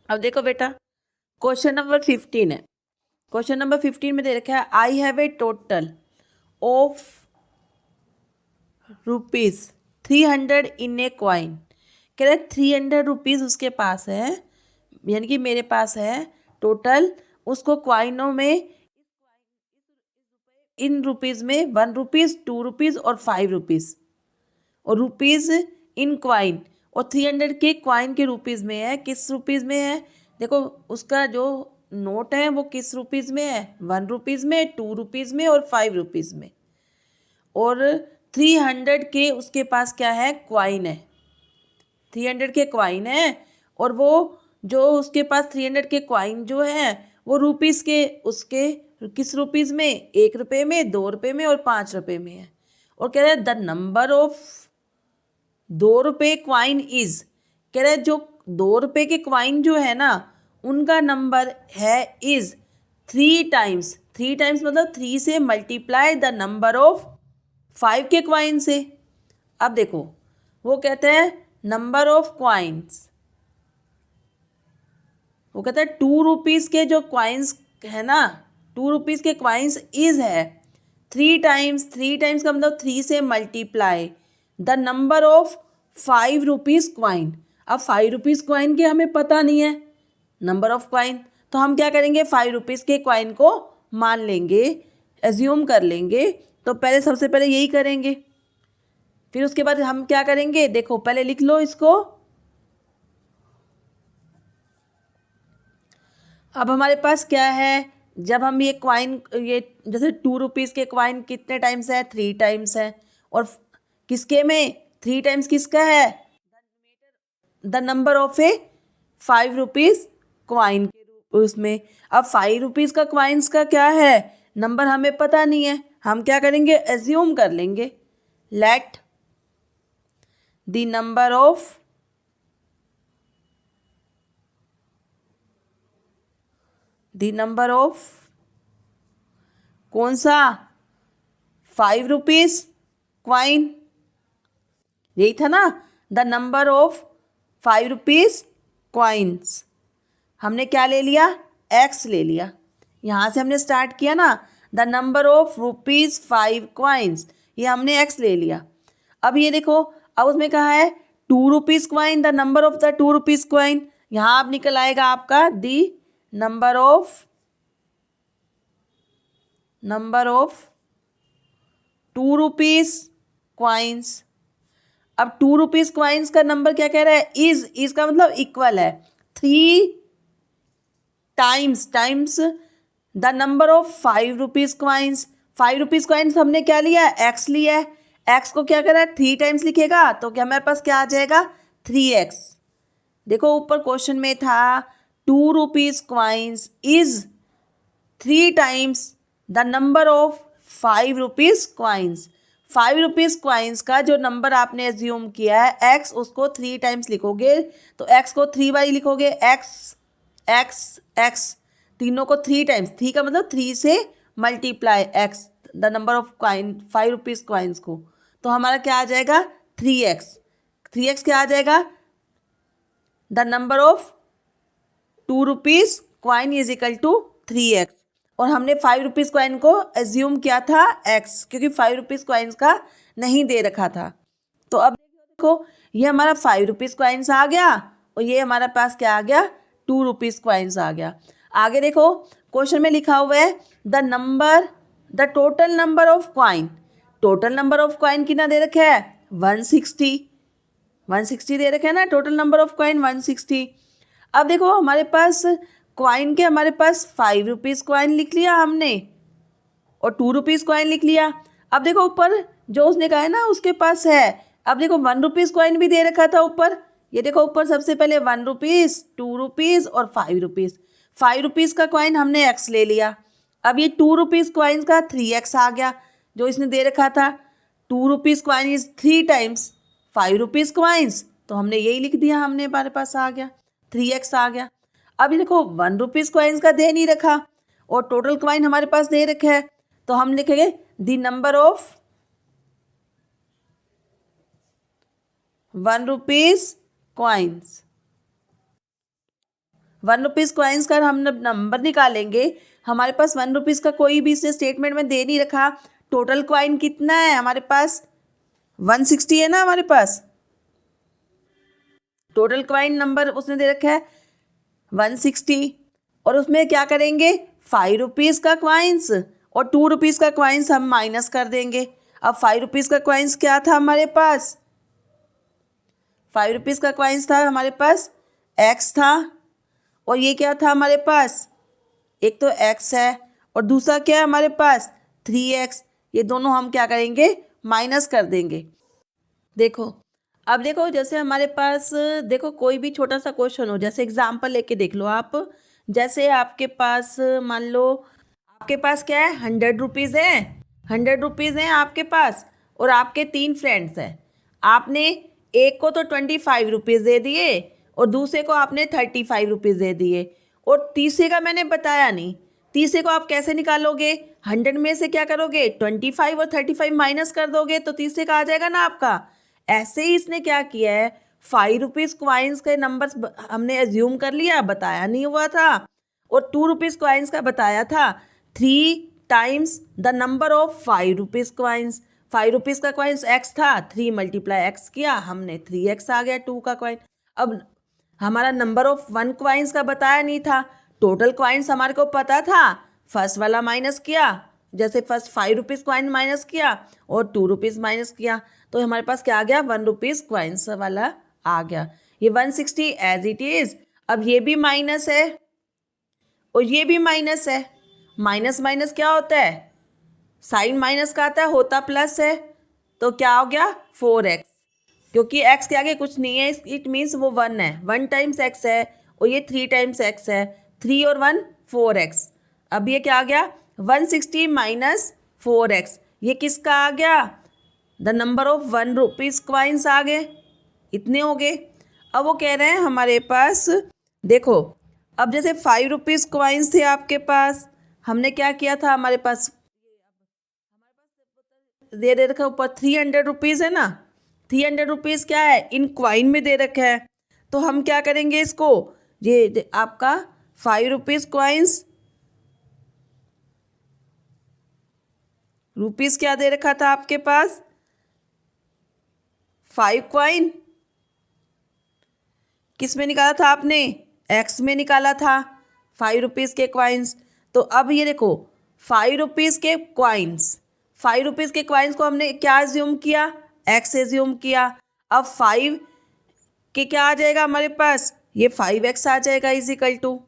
अब देखो बेटा, क्वेश्चन नंबर 15 है। क्वेश्चन नंबर 15 में दे रखा है I have a total of ₹300 in A coin. कह रहे 300 रुपीज़ उसके पास है, यानी कि मेरे पास है टोटल, उसको क्वाइनों में इन रुपीज़ में ₹1, ₹2 और ₹5 और रुपीज़ इन क्वाइन, और 300 के क्वाइन के रुपीज़ में है। किस रुपीज़ में है? देखो उसका जो नोट है वो किस रुपीज़ में है? ₹1 में, ₹2 में और ₹5 में। और 300 के उसके पास क्या है? क्वाइन है। 300 के क्वाइन है, और वो जो उसके पास 300 के क्वाइन जो है वो रुपीज़ के उसके किस रुपीज़ में? ₹1 में, ₹2 में और ₹5 में है। और कह रहे हैं the number of ₹2 coin is, कह रहे जो ₹2 के क्वाइन जो है ना उनका नंबर है इज 3 टाइम्स। 3 टाइम्स मतलब 3 से मल्टीप्लाई द नंबर ऑफ 5 के क्वाइन से। अब देखो वो कहते हैं नंबर ऑफ क्वाइंस, वो कहता है ₹2 के जो क्वाइंस है ना, ₹2 के क्वाइंस इज है 3 टाइम्स। 3 टाइम्स का मतलब 3 से multiply the number of ₹5 coin. अब ₹5 क्वाइन के हमें पता नहीं है नंबर ऑफ क्वाइन, तो हम क्या करेंगे? ₹5 के क्वाइन को मान लेंगे, एज्यूम कर लेंगे। तो पहले सबसे पहले यही करेंगे, फिर उसके बाद हम क्या करेंगे? देखो पहले लिख लो इसको। अब हमारे पास क्या है? जब हम ये क्वाइन, ये जैसे ₹2 के क्वाइन कितने टाइम्स है? 3 टाइम्स है। और किसके में 3 टाइम्स किसका है? The number of A ₹5 coin के रूप उसमें। अब ₹5 का क्वाइंस का क्या है नंबर हमें पता नहीं है, हम क्या करेंगे? एज्यूम कर लेंगे। लेट द नंबर ऑफ कौन सा? ₹5 क्वाइन, यही था ना, द नंबर ऑफ ₹5 क्वाइंस। हमने क्या ले लिया? एक्स ले लिया। यहाँ से हमने स्टार्ट किया ना, द नंबर ऑफ ₹5 क्वाइंस, ये हमने एक्स ले लिया। अब ये देखो, अब उसमें कहा है ₹2 coin, the number of the ₹2 coin. यहाँ अब निकल आएगा आपका दी नंबर ऑफ ₹2 क्वाइंस। अब ₹2 क्वाइंस का नंबर क्या कह रहा है? इज का मतलब इक्वल है 3 times the number of ₹5 coins. ₹5 coins हमने क्या लिया है? एक्स लिया है। एक्स को क्या करा है? 3 टाइम्स लिखेगा तो क्या हमारे पास क्या आ जाएगा? 3x। देखो ऊपर क्वेश्चन में था ₹2 coins is 3 times the number of ₹5 coins. ₹5 coins का जो नंबर आपने एज्यूम किया है एक्स, उसको 3 टाइम्स लिखोगे तो एक्स को 3 बाई लिखोगे। एक्स एक्स एक्स तीनों को 3 टाइम्स, 3 का मतलब 3 से multiply x the number of coin ₹5 coins को, तो हमारा क्या आ जाएगा? 3x। 3x क्या आ जाएगा? The number of ₹2 coin is equal to 3x। और हमने ₹5 क्वाइन को एज्यूम किया था x, क्योंकि ₹5 क्वाइंस का नहीं दे रखा था। तो अब देखो ये हमारा ₹5 क्वाइंस आ गया और ये हमारे पास क्या आ गया? ₹2 क्वाइंस आ गया। आगे देखो क्वेश्चन में लिखा हुआ है the total number of coin. Total number of coin कितना दे रखा है? 160। 160 दे रखा है ना, टोटल नंबर ऑफ क्वाइन 160। अब देखो हमारे पास क्वाइन के, हमारे पास ₹5 क्वाइन लिख लिया हमने और ₹2 क्वाइन लिख लिया। अब देखो ऊपर जो उसने कहा है ना उसके पास है, अब देखो ₹1 क्वाइन भी दे रखा था ऊपर। ये देखो ऊपर सबसे पहले ₹1, ₹2 और ₹5। ₹5 का क्वाइन हमने एक्स ले लिया। अब ये ₹2 क्वाइन का 3x आ गया जो इसने दे रखा था। ₹2 क्वाइन इज 3 टाइम्स ₹5 क्वाइंस, तो हमने यही लिख दिया, हमने हमारे पास आ गया 3x आ गया। अब ये देखो ₹1 क्वाइंस का दे नहीं रखा और टोटल क्वाइन हमारे पास दे रखा है, तो हम लिखेंगे the number of ₹1 coins. ₹1 coins का हम नंबर निकालेंगे, हमारे पास ₹1 का कोई भी इसने स्टेटमेंट में दे नहीं रखा। टोटल कॉइन कितना है हमारे पास? 160 है ना हमारे पास। टोटल कॉइन नंबर उसने दे रखा है 160, और उसमें क्या करेंगे, ₹5 का कॉइन्स और ₹2 का कॉइन्स हम माइनस कर देंगे। अब ₹5 का कॉइन्स क्या था हमारे पास? ₹5 का कॉइन्स था हमारे पास एक्स था, और ये क्या था हमारे पास? एक तो एक्स है और दूसरा क्या है हमारे पास? 3x। ये दोनों हम क्या करेंगे, माइनस कर देंगे। देखो, अब देखो जैसे हमारे पास, देखो कोई भी छोटा सा क्वेश्चन हो, जैसे एग्जाम्पल लेके देख लो आप। जैसे आपके पास मान लो, आपके पास क्या है, ₹100 है, ₹100 हैं आपके पास, और आपके 3 फ्रेंड्स हैं। आपने एक को तो ₹25 दे दिए और दूसरे को आपने ₹35 दे दिए, और तीसरे का मैंने बताया नहीं। तीसरे को आप कैसे निकालोगे? 100 में से क्या करोगे, 25 और 35 माइनस कर दोगे तो तीसरे का आ जाएगा ना आपका। ऐसे ही इसने क्या किया है, ₹5 कॉइन्स के नंबर्स हमने एज्यूम कर लिया, बताया नहीं हुआ था, और ₹2 कॉइन्स का बताया था। 3 times the number of ₹5 coins. ₹5 का कॉइन्स एक्स था, 3 मल्टीप्लाई एक्स किया हमने, 3x आ गया 2 का कॉइन। अब हमारा नंबर ऑफ 1 कॉइन्स का बताया नहीं था, टोटल कॉइन्स हमारे को पता था, फर्स्ट वाला माइनस किया, जैसे फर्स्ट ₹5 कॉइन माइनस किया और ₹2 माइनस किया, तो हमारे पास क्या आ गया, ₹1 कॉइन्स वाला आ गया। ये 160 एज इट इज। अब ये भी माइनस है और ये भी माइनस है। माइनस माइनस क्या होता है, साइन माइनस का आता है, होता प्लस है, तो क्या हो गया 4x, क्योंकि x के आगे कुछ नहीं है, इट मीन्स वो 1 है, 1 टाइम्स x है, और ये 3 टाइम्स x है, 3 और 1 4x। अब ये क्या आ गया, 160 माइनस 4x, ये किसका आ गया, द नंबर ऑफ ₹1 कॉइन्स आ गए, इतने हो गए। अब वो कह रहे हैं हमारे पास, देखो अब जैसे ₹5 कॉइन्स थे आपके पास, हमने क्या किया था, हमारे पास दे रखा ऊपर ₹300 है ना, ₹300 क्या है, इन क्वाइन में दे रखा है, तो हम क्या करेंगे इसको, ये आपका ₹5 कॉइन्स, रुपीस क्या दे रखा था आपके पास, 5 कॉइन, किस में निकाला था आपने, एक्स में निकाला था ₹5 के कॉइन्स। तो अब ये देखो ₹5 के कॉइन्स, ₹5 के कॉइन्स को हमने क्या एज्यूम किया, एक्स एज्यूम किया। अब 5 के क्या आ जाएगा हमारे पास, ये 5x आ जाएगा, इजिकल टू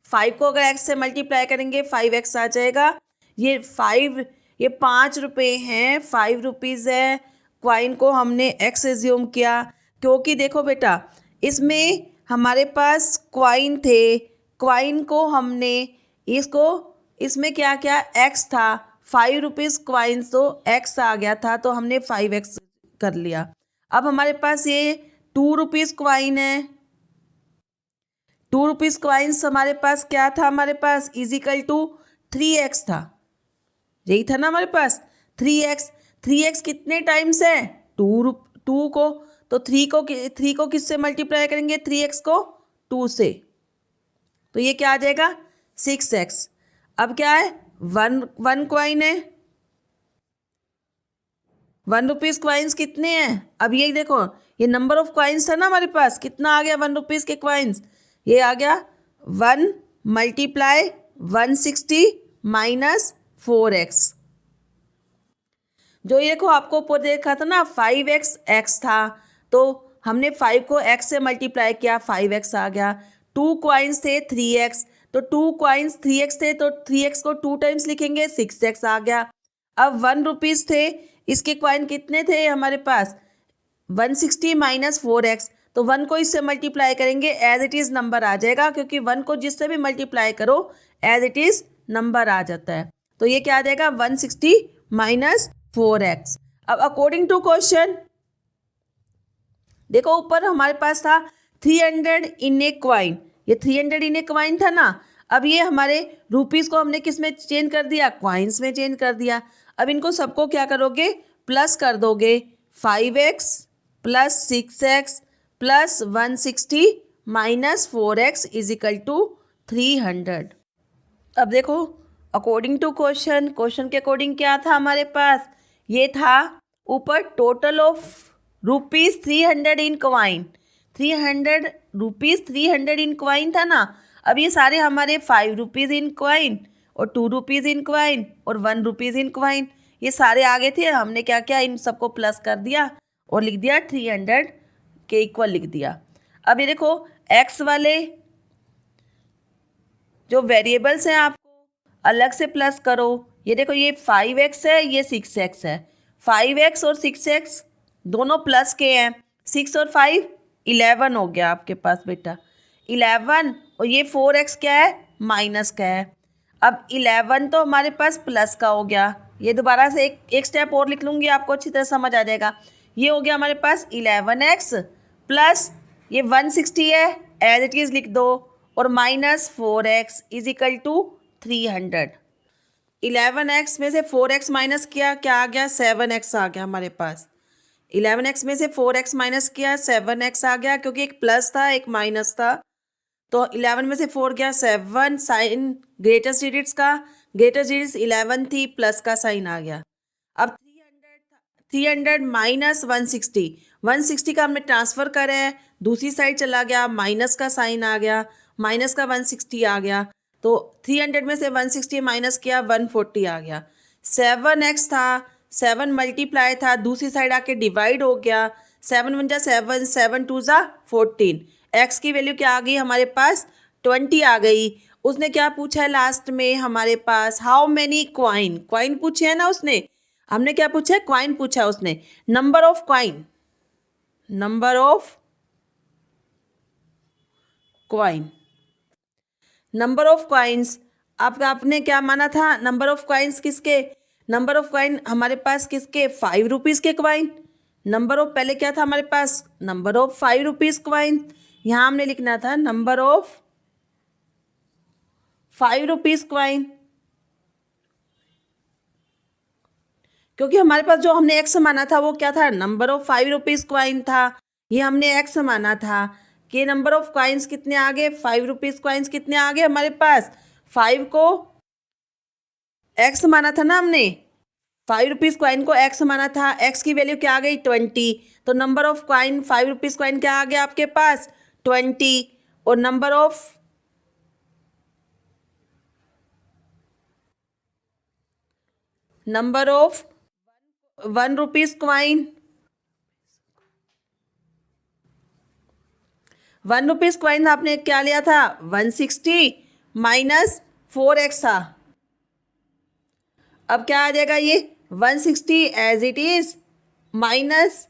5 को अगर x से मल्टीप्लाई करेंगे 5x आ जाएगा। ये 5, ये ₹5 हैं, ₹5 है, क्वाइन को हमने x एज्यूम किया, क्योंकि देखो बेटा इसमें हमारे पास क्वाइन थे, क्वाइन को हमने इसको, इसमें क्या क्या x था, ₹5 क्वाइन, तो x आ गया था, तो हमने 5x कर लिया। अब हमारे पास ये ₹2 क्वाइन है, ₹2 कॉइन्स हमारे पास क्या था, हमारे पास इजिकल टू 3x था, यही था ना हमारे पास 3x। 3x कितने टाइम्स है, 2 को, तो 3 को किससे मल्टीप्लाई करेंगे, 3x को 2 से, तो ये क्या आ जाएगा 6x। अब क्या है, 1 कॉइन है, ₹1 कॉइन्स कितने हैं, अब ये देखो ये नंबर ऑफ कॉइन्स है ना हमारे पास, कितना आ गया ₹1 के कॉइन्स, ये आ गया 1 मल्टीप्लाई 160 माइनस 4x। जो ये देखो आपको ऊपर देखा था ना 5x x था, तो हमने 5 को x से मल्टीप्लाई किया, 5x आ गया। 2 कॉइन्स थे 3x, तो 2 कॉइन्स 3x थे, तो 3x को 2 टाइम्स लिखेंगे, 6x आ गया। अब ₹1 थे, इसके कॉइन कितने थे हमारे पास, 160 माइनस 4x, तो 1 को इससे मल्टीप्लाई करेंगे, एज इट इज़ नंबर आ जाएगा, क्योंकि 1 को जिससे भी मल्टीप्लाई करो एज इट इज़ नंबर आ जाता है। तो ये क्या आ जाएगा, 160 माइनस 4x। अब अकॉर्डिंग टू क्वेश्चन देखो ऊपर हमारे पास था 300 इन ए क्वाइन, ये 300 इन ए क्वाइन था ना। अब ये हमारे रुपीस को हमने किस में चेंज कर दिया, क्वाइंस में चेंज कर दिया। अब इनको सबको क्या करोगे, प्लस कर दोगे, 5x plus 6x plus 160 minus 4x is equal to 300। अब देखो अकॉर्डिंग टू क्वेश्चन के अकॉर्डिंग क्या था हमारे पास, ये था ऊपर total of rupees 300 in coin, 300 rupees 300 in coin था ना। अब ये सारे हमारे 5 रुपीज़ इन क्वाइन और 2 रुपीज़ इन क्वाइन और 1 रुपीज़ इन क्वाइन, ये सारे आगे थे। हमने क्या किया, इन सबको प्लस कर दिया और लिख दिया 300 के इक्वल लिख दिया। अब ये देखो एक्स वाले जो वेरिएबल्स हैं आपको अलग से प्लस करो। ये देखो ये 5x है, ये 6x है। 5x और 6x दोनों प्लस के हैं। 6 और 5 11 हो गया आपके पास बेटा, 11। और ये 4x क्या है, माइनस का है। अब 11 तो हमारे पास प्लस का हो गया। ये दोबारा से एक स्टेप और लिख लूँगी, आपको अच्छी तरह समझ आ जाएगा। ये हो गया हमारे पास 11x प्लस ये 160 है, एज इट इज़ लिख दो, और minus 4x is equal to 300। 11x में से 4x माइनस किया, क्या आ गया, 7x आ गया हमारे पास। 11x में से 4x माइनस किया, 7x आ गया, क्योंकि एक प्लस था एक माइनस था। तो 11 में से 4 गया 7, साइन ग्रेटेस्ट डिजिट्स का, ग्रेटेस्ट डिजिट्स 11 थी, प्लस का साइन आ गया। अब 300 माइनस 160, 160 का हमने ट्रांसफ़र करा है, दूसरी साइड चला गया, माइनस का साइन आ गया, माइनस का 160 आ गया। तो 300 में से 160 माइनस किया, 140 आ गया। 7x था, 7 मल्टीप्लाई था, दूसरी साइड आके डिवाइड हो गया। 7 वन जा 7, 7 टू जा 14। एक्स की वैल्यू क्या आ गई हमारे पास, 20 आ गई। उसने क्या पूछा है लास्ट में हमारे पास, हाउ मैनी क्वाइन, क्वाइन पूछे है ना उसने। हमने क्या पूछा है, क्वाइन पूछा है उसने। Number of coin, number of coin, number of coins. आपने क्या माना था, नंबर ऑफ क्वाइंस किसके, नंबर ऑफ क्वाइन हमारे पास किसके, 5 रुपीज़ के क्वाइन। नंबर ऑफ पहले क्या था हमारे पास, नंबर ऑफ 5 रुपीज़ क्वाइन। यहाँ हमने लिखना था नंबर ऑफ 5 रुपीज़ क्वाइन, क्योंकि हमारे पास जो हमने एक्स माना था वो क्या था, नंबर ऑफ 5 रुपीज़ क्वाइन था। ये हमने एक्स माना था कि नंबर ऑफ क्वाइंस कितने आ गए, 5 रुपीज़ क्वाइंस कितने आ गए हमारे पास, 5 को एक्स माना था ना हमने, 5 रुपीज़ क्वाइन को एक्स माना था। एक्स की वैल्यू क्या आ गई, 20। तो number of coin 5 rupees coin क्या आ गया आपके पास, 20। और number of number of 1 rupees coin, 1 rupees coin आपने क्या लिया था, 160 माइनस 4x था। अब क्या आ जाएगा ये 160 एज इट इज़ माइनस,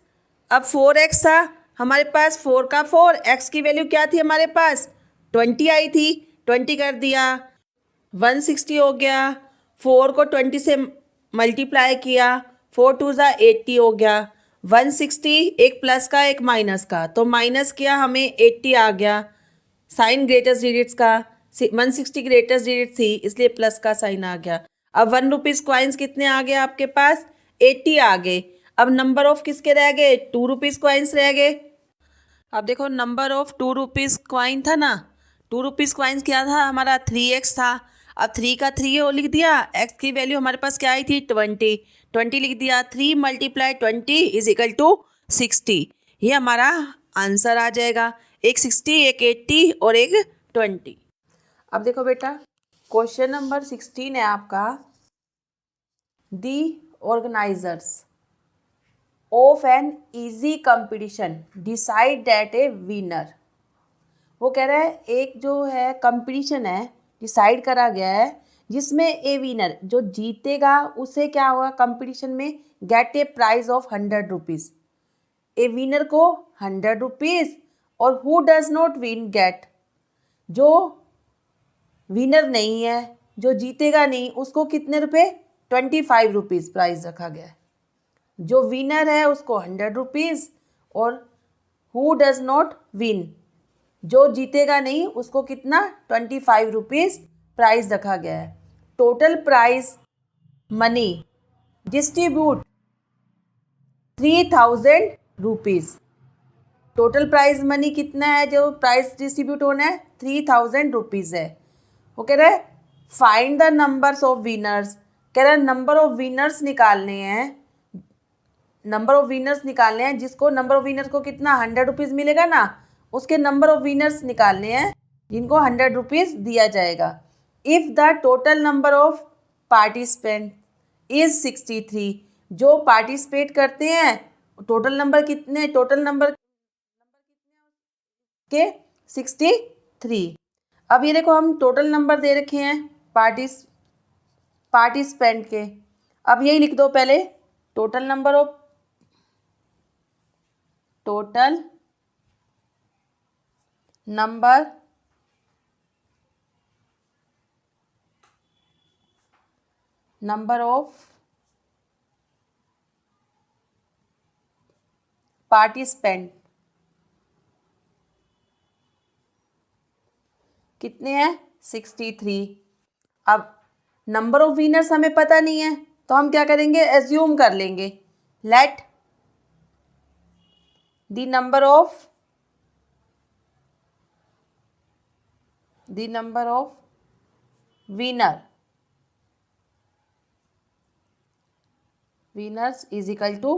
अब 4x था हमारे पास, 4 का 4, x की वैल्यू क्या थी हमारे पास, 20 आई थी, 20 कर दिया, 160 हो गया। 4 को 20 से मल्टीप्लाई किया, 4 टू ज़ा 80 हो गया। 160 एक प्लस का एक माइनस का, तो माइनस किया हमें 80 आ गया। साइन ग्रेटेस्ट डिजिट्स का, 160 ग्रेटेस्ट डिजिट थी इसलिए प्लस का साइन आ गया। अब 1 रुपीज़ क्वाइंस कितने आ गए आपके पास, 80 आ गए। अब नंबर ऑफ किसके रह गए, 2 रुपीज़ क्वाइंस रह गए। अब देखो नंबर ऑफ 2 रुपीज़ क्वाइन था ना, 2 रुपीज़ क्वाइंस क्या था हमारा, 3x था। अब 3 का 3 वो लिख दिया, x की वैल्यू हमारे पास क्या आई थी, 20, 20 लिख दिया। 3 मल्टीप्लाई 20 इज इक्वल टू 60। ये हमारा आंसर आ जाएगा, एक 60, एक 80 और एक 20। अब देखो बेटा क्वेश्चन नंबर 16 है आपका, the organisers of an easy competition decide that a winner. वो कह रहा है एक जो है कंपटीशन है, डिसाइड करा गया है, जिसमें ए विनर जो जीतेगा उसे क्या होगा कंपटीशन में, get a prize of 100 rupees. A winner को 100 रुपीज़, और who does not win get, जो विनर नहीं है, जो जीतेगा नहीं, उसको कितने रुपए, 25 रुपीज़ प्राइज रखा गया है। जो विनर है उसको 100 रुपीज़, और हु डज नॉट विन, जो जीतेगा नहीं, उसको कितना, 25 रुपीज़ प्राइज रखा गया है। Total prize money distribute 3000 rupees. Total prize money कितना है जो प्राइज डिस्ट्रीब्यूट होना है, 3000 रुपीज़ है। वो कह रहा है find the numbers of winners, कह रहा है नंबर ऑफ विनर्स निकालने हैं, नंबर ऑफ विनर्स निकालने हैं, जिसको नंबर ऑफ विनर्स को कितना 100 रुपीज़ मिलेगा ना, उसके नंबर ऑफ विनर्स निकालने हैं जिनको 100 रुपीज़ दिया जाएगा। If the total number of participant is 63, जो पार्टिसिपेट करते हैं टोटल नंबर कितने, टोटल नंबर के 63। अब ये देखो हम टोटल नंबर दे रखे हैं पार्टिसिपेंट के, अब यही लिख दो पहले, total number of number of participant कितने हैं, 63। अब नंबर ऑफ विनर्स हमें पता नहीं है तो हम क्या करेंगे, एज्यूम कर लेंगे, let the number of winners is equal to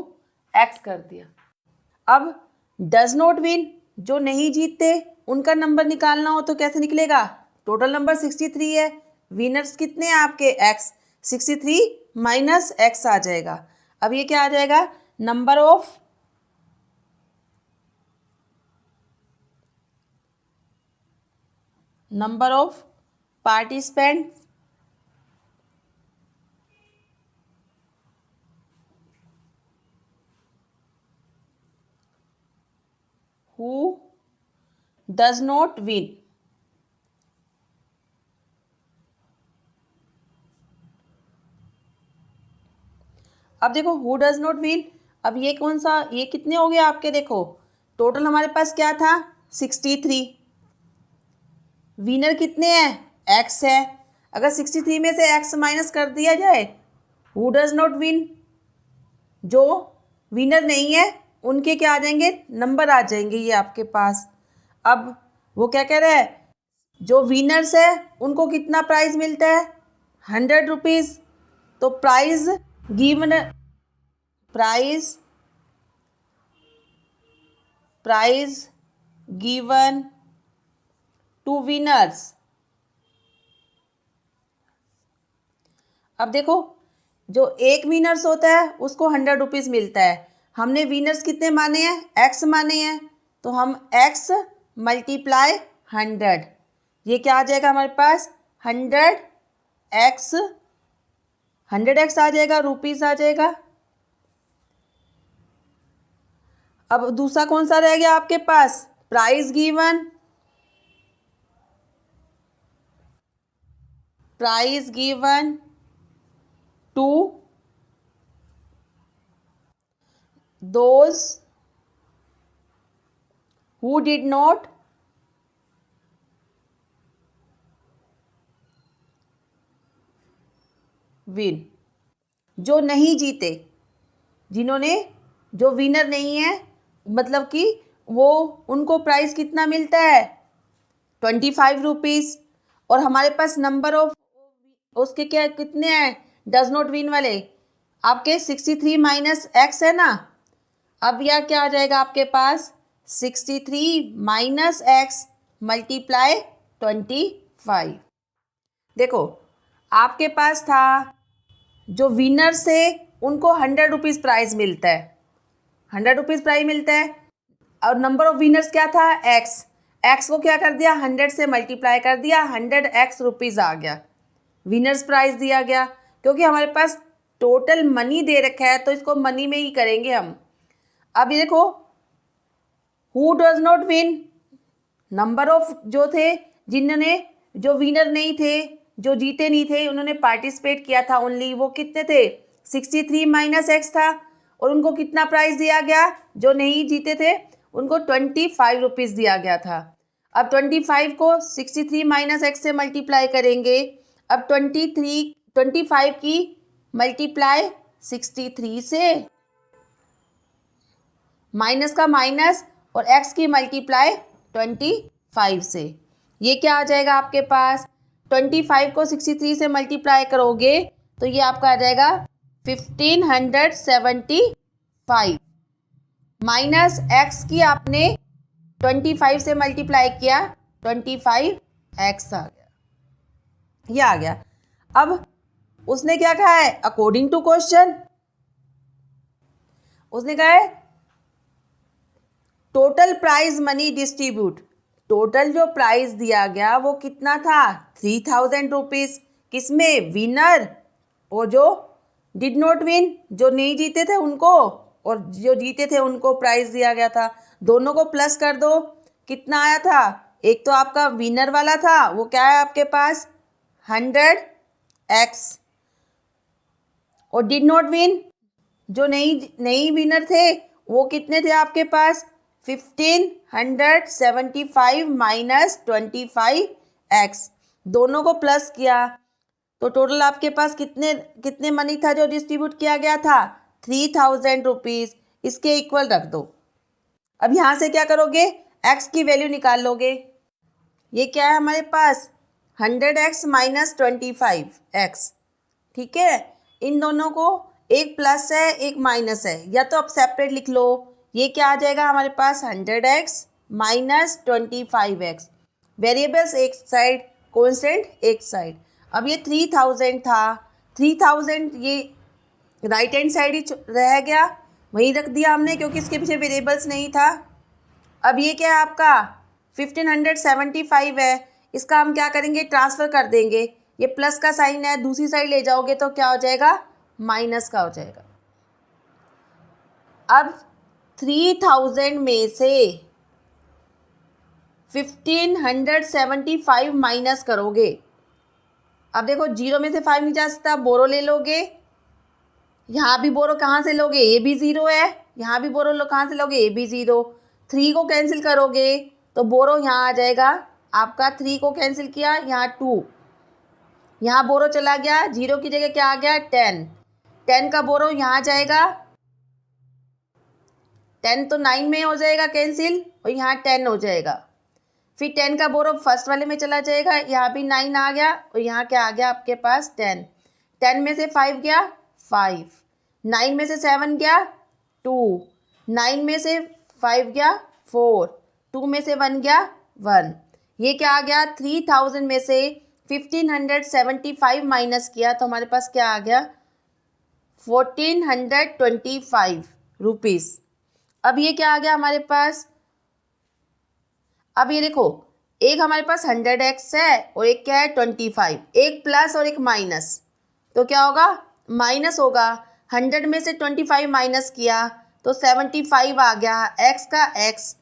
X कर दिया। अब डज नॉट विन, जो नहीं जीतते उनका नंबर निकालना हो तो कैसे निकलेगा, टोटल नंबर 63 है, विनर्स कितने हैं आपके एक्स, 63 माइनस एक्स आ जाएगा। अब ये क्या आ जाएगा, number of participant who does not win, अब देखो हु डज नॉट विन, अब ये कौन सा, ये कितने हो गए आपके, देखो टोटल हमारे पास क्या था 63, विनर कितने हैं, एक्स है, अगर 63 में से एक्स माइनस कर दिया जाए, हु डज नॉट विन, जो विनर नहीं है उनके क्या आ जाएंगे, नंबर आ जाएंगे ये आपके पास। अब वो क्या कह रहा है, जो विनर्स है उनको कितना प्राइज मिलता है, 100 रुपीज़, तो प्राइज गिवन टू विनर्स। अब देखो जो एक विनर्स होता है उसको 100 रुपीज़ मिलता है, हमने विनर्स कितने माने हैं, एक्स माने हैं, तो हम एक्स मल्टीप्लाई 100, ये क्या आ जाएगा हमारे पास, 100x आ जाएगा, रुपीज़ आ जाएगा। अब दूसरा कौन सा रह गया आपके पास, prize given to those who did not win, जो नहीं जीते, जिन्होंने, जो विनर नहीं है, मतलब कि वो, उनको प्राइस कितना मिलता है 25 रुपीज़, और हमारे पास नंबर ऑफ उसके क्या कितने हैं, डज नॉट विन वाले आपके 63 माइनस एक्स है ना। अब यह क्या आ जाएगा आपके पास, 63 माइनस एक्स मल्टीप्लाई 25। देखो आपके पास था जो विनर से उनको 100 रुपीज़ प्राइज़ मिलता है, 100 रुपीज़ प्राइज़ मिलता है, और नंबर ऑफ विनर्स क्या था, एक्स को क्या कर दिया, 100 से मल्टीप्लाई कर दिया, 100x रुपीज़ आ गया, विनर्स प्राइज़ दिया गया। क्योंकि हमारे पास टोटल मनी दे रखा है तो इसको मनी में ही करेंगे हम। अब ये देखो who does not win, number of जो थे, जिन्होंने, जो विनर नहीं थे, जो जीते नहीं थे, उन्होंने पार्टिसिपेट किया था ओनली, वो कितने थे, 63 माइनस एक्स था, और उनको कितना प्राइस दिया गया, जो नहीं जीते थे उनको 25 रुपीज़ दिया गया था। अब 25 को 63 माइनस एक्स से मल्टीप्लाई करेंगे, अब 25 की मल्टीप्लाई 63 से, माइनस का माइनस और x की मल्टीप्लाई 25 से। ये क्या आ जाएगा आपके पास, 25 को 63 से मल्टीप्लाई करोगे तो ये आपका आ जाएगा 1575 माइनस x की आपने 25 से मल्टीप्लाई किया 25x आ गया, ये आ गया। अब उसने क्या कहा है, अकॉर्डिंग टू क्वेश्चन उसने कहा है total prize money distribute, total जो प्राइज दिया गया वो कितना था 3000 रुपीज, किसमें, विनर और जो डिड नॉट विन, जो नहीं जीते थे उनको और जो जीते थे उनको प्राइज दिया गया था। दोनों को प्लस कर दो, कितना आया था, एक तो आपका विनर वाला था वो क्या है आपके पास 100x और डिड नॉट विन जो नहीं विनर थे वो कितने थे आपके पास 1575 माइनस 25x, दोनों को प्लस किया तो टोटल आपके पास कितने मनी था जो डिस्ट्रीब्यूट किया गया था 3000 रुपीज, इसके इक्वल रख दो। अब यहाँ से क्या करोगे, x की वैल्यू निकाल लोगे। ये क्या है हमारे पास 100x माइनस 25x, ठीक है। इन दोनों को एक प्लस है एक माइनस है, या तो आप सेपरेट लिख लो। ये क्या आ जाएगा हमारे पास 100x माइनस 25x, वेरिएबल्स एक साइड कॉन्स्टेंट एक साइड। अब ये 3000 था, 3000 ये राइट हैंड साइड ही रह गया, वहीं रख दिया हमने क्योंकि इसके पीछे वेरिएबल्स नहीं था। अब ये क्या है आपका 1575 है, इसका हम क्या करेंगे ट्रांसफ़र कर देंगे, ये प्लस का साइन है दूसरी साइड ले जाओगे तो क्या हो जाएगा माइनस का हो जाएगा। अब 3000 में से 1575 माइनस करोगे, अब देखो जीरो में से 5 नहीं जा सकता, बोरो ले लोगे, यहाँ भी बोरो कहाँ से लोगे, ये भी ज़ीरो है, यहाँ भी बोरो लो कहाँ से लोगे, ये भी ज़ीरो। 3 को कैंसिल करोगे तो बोरो यहाँ आ जाएगा आपका, 3 को कैंसिल किया यहाँ 2, यहाँ बोरो चला गया, जीरो की जगह क्या आ गया 10, 10 का बोरो यहाँ जाएगा, 10 तो 9 में हो जाएगा कैंसिल और यहाँ 10 हो जाएगा। फिर 10 का बोरो फर्स्ट वाले में चला जाएगा, यहाँ भी 9 आ गया और यहाँ क्या आ गया आपके पास 10, 10 में से 5 गया 5, 9 में से 7 गया 2, 9 में से 5 गया 4, 2 में से 1 गया 1। ये क्या आ गया 3000 में से 1575 माइनस किया तो हमारे पास क्या आ गया 1425 रुपीज़। अब ये क्या आ गया हमारे पास, अब ये देखो एक हमारे पास 100x है और एक क्या है 25, एक प्लस और एक माइनस, तो क्या होगा माइनस होगा। 100 में से 25 माइनस किया तो 75 आ गया, x का x,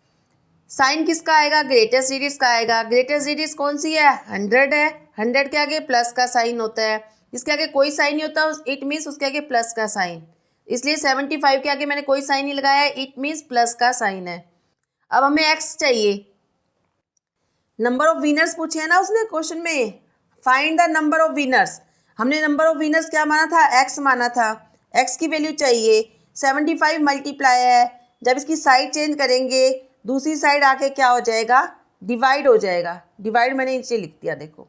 साइन किसका आएगा ग्रेटेस्ट डिजिट्स का आएगा, ग्रेटेस्ट डिजिट्स कौन सी है 100 है, 100 के आगे प्लस का साइन होता है, इसके आगे कोई साइन नहीं होता, इट मीन्स उसके आगे प्लस का साइन, इसलिए 75 के आगे मैंने कोई साइन नहीं लगाया, इट मीन्स प्लस का साइन है। अब हमें x चाहिए, नंबर ऑफ विनर्स पूछे है ना उसने क्वेश्चन में, find the number of winners, हमने नंबर ऑफ विनर्स क्या माना था x माना था, x की वैल्यू चाहिए, 75 मल्टीप्लाई है, जब इसकी साइड चेंज करेंगे दूसरी साइड आके क्या हो जाएगा डिवाइड हो जाएगा, डिवाइड मैंने नीचे लिख दिया देखो।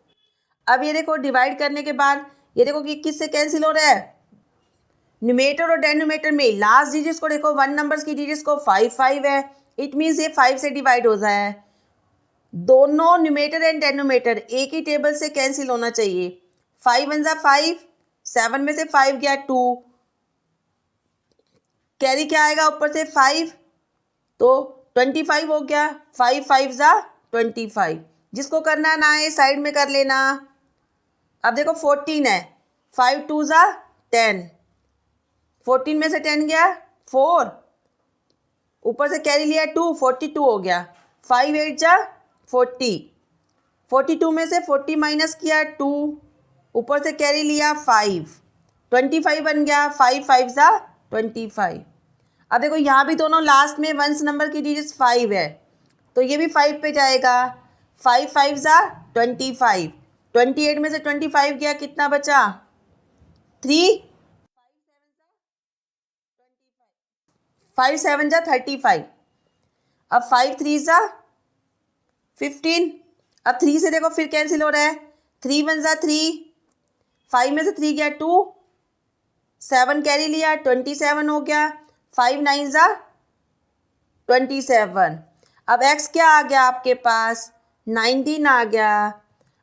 अब ये देखो डिवाइड करने के बाद ये देखो कि किससे कैंसिल हो रहा है, न्यूमेरेटर और डेनोमिनेटर में लास्ट डिजिट्स को देखो, 1 नंबर्स की डिजिट्स को 5 5 है, इट मीन्स ये 5 से डिवाइड हो रहा है। दोनों न्यूमेरेटर एंड डेनोमिनेटर एक ही टेबल से कैंसिल होना चाहिए, 5 1 = 5, 7 में से 5 गया 2, कैरी क्या आएगा ऊपर से 5, तो 25 हो गया, 5 5 = 25, जिसको करना ना है साइड में कर लेना। अब देखो 14 है, 5 2 = 10, 14 में से 10 गया 4, ऊपर से कैरी लिया 2, 42 हो गया, 5 8 = 40, 42 में से 40 माइनस किया 2, ऊपर से कैरी लिया 5, 25 बन गया, 5 5 = 25। अब देखो यहाँ भी दोनों लास्ट में 1 नंबर की डिजिट्स 5 है तो ये भी 5 पे जाएगा, 5 5 = 25, 28 में से 25 गया कितना बचा 3, 5 7 = 35। अब 5 3 ज़ा 15। अब 3 से देखो फिर कैंसिल हो रहा है, 3 1 ज़ा 3, 5 में से 3 गया 2, 7 कैरी लिया 27 हो गया, 5 9 ज़ा 27। अब x क्या आ गया आपके पास, 19 आ गया।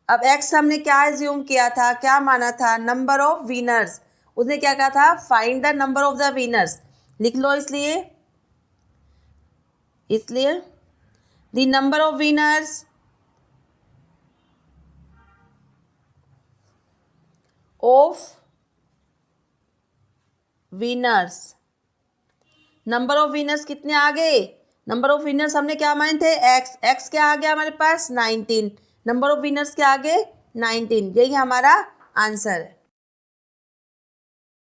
अब x हमने क्या एज्यूम किया था, क्या माना था, नंबर ऑफ विनर्स। उसने क्या कहा था, find the number of the winners, लिख लो। इसलिए the number of winners number of winners कितने आ गए, नंबर ऑफ विनर्स हमने क्या माने थे, x क्या आ गया हमारे पास 19, नंबर ऑफ विनर्स क्या आ गए 19, यही हमारा आंसर है।